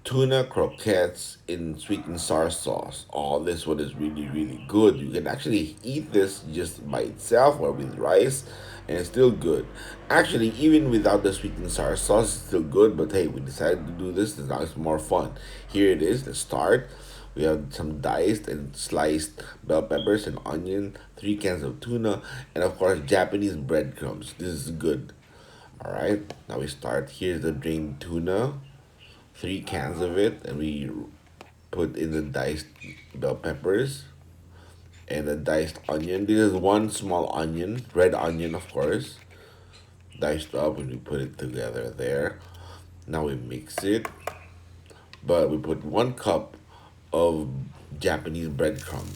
tuna croquettes in sweet and sour sauce. Oh, this one is really, really good. You can actually eat this just by itself or with rice, and it's still good. Actually, even without the sweet and sour sauce, it's still good. But hey, we decided to do this, and now it's more fun. Here it is, the start. We have some diced and sliced bell peppers and onion, 3 cans of tuna, and of course, Japanese breadcrumbs. This is good. All right, now we start. Here's the drained tuna, 3 cans of it, and we put in the diced bell peppers and the diced onion. This is one small onion, red onion, of course, diced up, and we put it together there. Now we mix it, but we put 1 cup of Japanese breadcrumb.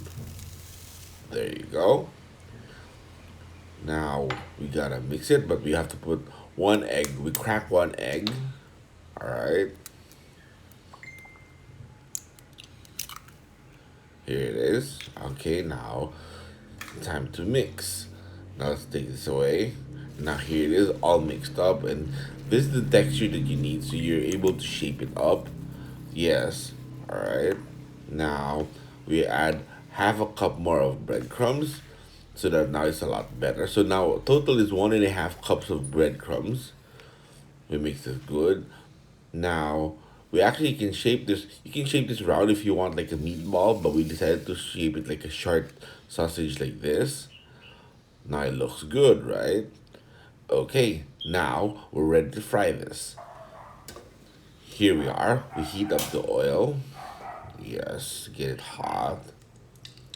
There you go. Now we gotta mix it, but we have to put 1 egg. We crack 1 egg. All right. Here it is. Okay, now time to mix. Now let's take this away. Now here it is, all mixed up, and this is the texture that you need, so you're able to shape it up. Yes. All right. Now we add half a cup more of breadcrumbs, so that now it's a lot better. So now total is 1.5 cups of breadcrumbs. We mix this good. Now we actually can shape this. You can shape this round if you want like a meatball, but we decided to shape it like a short sausage like this. Now it looks good, right? Okay, now we're ready to fry this. Here we are. We heat up the oil. Yes, get it hot.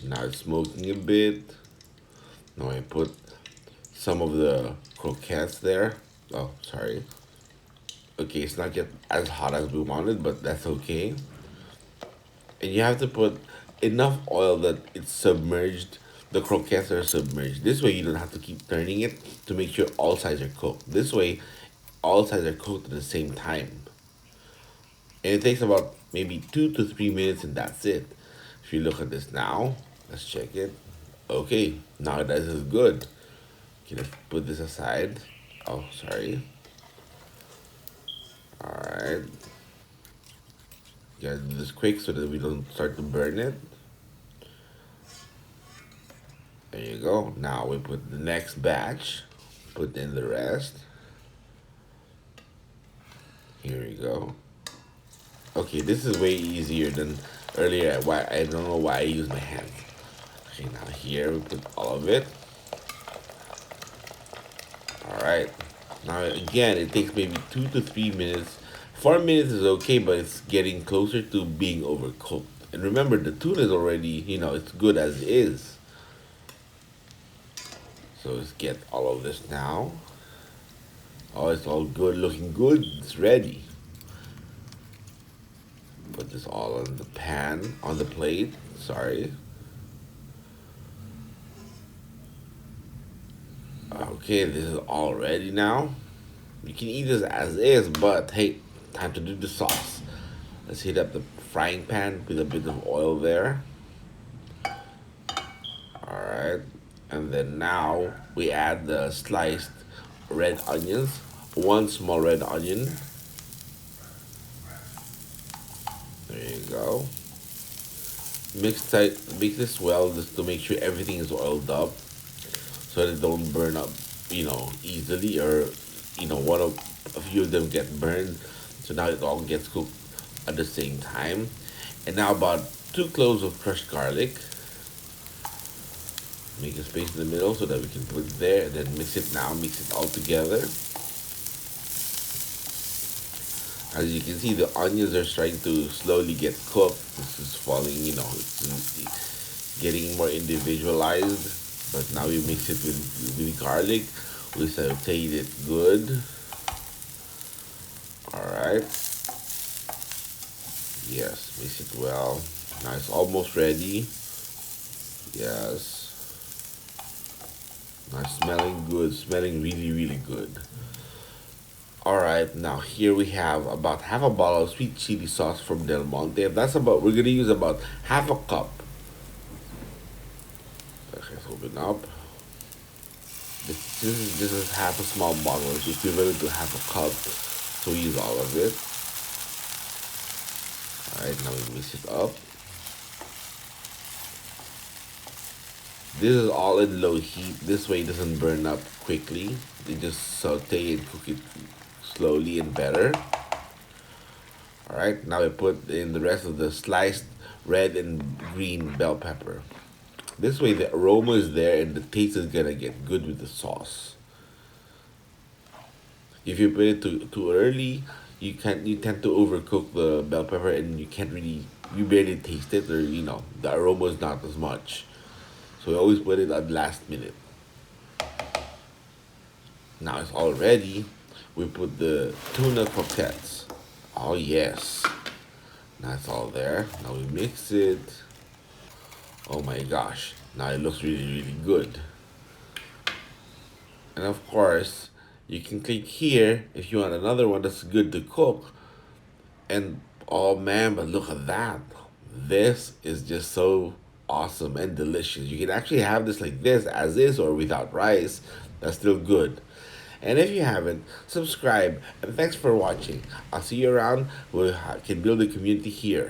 Now it's smoking a bit. Now I put some of the croquettes there. Oh, sorry. Okay, it's not yet as hot as we wanted, but that's okay. And you have to put enough oil that it's submerged. The croquettes are submerged. This way, you don't have to keep turning it to make sure all sides are cooked. This way, all sides are cooked at the same time. And it takes about maybe 2 to 3 minutes, and that's it. If you look at this now, let's check it. Okay, now this is good. Okay, let's put this aside. Oh, sorry. All right. You gotta do this quick so that we don't start to burn it. There you go. Now we put the next batch. Put in the rest. Here we go. Okay, this is way easier than earlier. Why I don't know why I use my hands. Okay, now here we put all of it. All right. Now again, it takes maybe 2 to 3 minutes. 4 minutes is okay, but it's getting closer to being overcooked. And remember, the tuna is already, it's good as is. So let's get all of this now. Oh, it's all good, looking good. It's ready. Put this all on the pan, on the plate. Sorry. Okay, this is all ready now. You can eat this as is, but hey, time to do the sauce. Let's heat up the frying pan with a bit of oil there. All right. And then now we add the sliced red onions, 1 small red onion. There you go. Mix this well just to make sure everything is oiled up, so that it don't burn up, easily, or one of a few of them get burned. So now it all gets cooked at the same time. And now about 2 cloves of crushed garlic. Make a space in the middle so that we can put it there, and then mix it all together. As you can see, the onions are starting to slowly get cooked. This is falling, it's getting more individualized. But now we mix it with garlic. We sauteed it good. Alright. Yes, mix it well. Now it's almost ready. Yes. Now smelling good, smelling really, really good. Alright, now here we have about half a bottle of sweet chili sauce from Del Monte. We're gonna use about half a cup. Okay, let's open up. This is half a small bottle. It's equivalent to half a cup. So we use all of it. Alright, now we mix it up. This is all in low heat. This way it doesn't burn up quickly. You just saute and cook it slowly and better. Alright, now we put in the rest of the sliced red and green bell pepper. This way the aroma is there and the taste is gonna get good with the sauce. If you put it too early, you tend to overcook the bell pepper and you barely taste it, or the aroma is not as much. So we always put it at last minute. Now it's all ready. We put the tuna croquettes. Oh yes. Now it's all there. Now we mix it. Oh my gosh. Now it looks really, really good. And of course, you can click here if you want another one that's good to cook. And oh man, but look at that. This is just so awesome and delicious. You can actually have this like this as is or without rice. That's still good. And if you haven't, subscribe. And thanks for watching. I'll see you around. We can build a community here.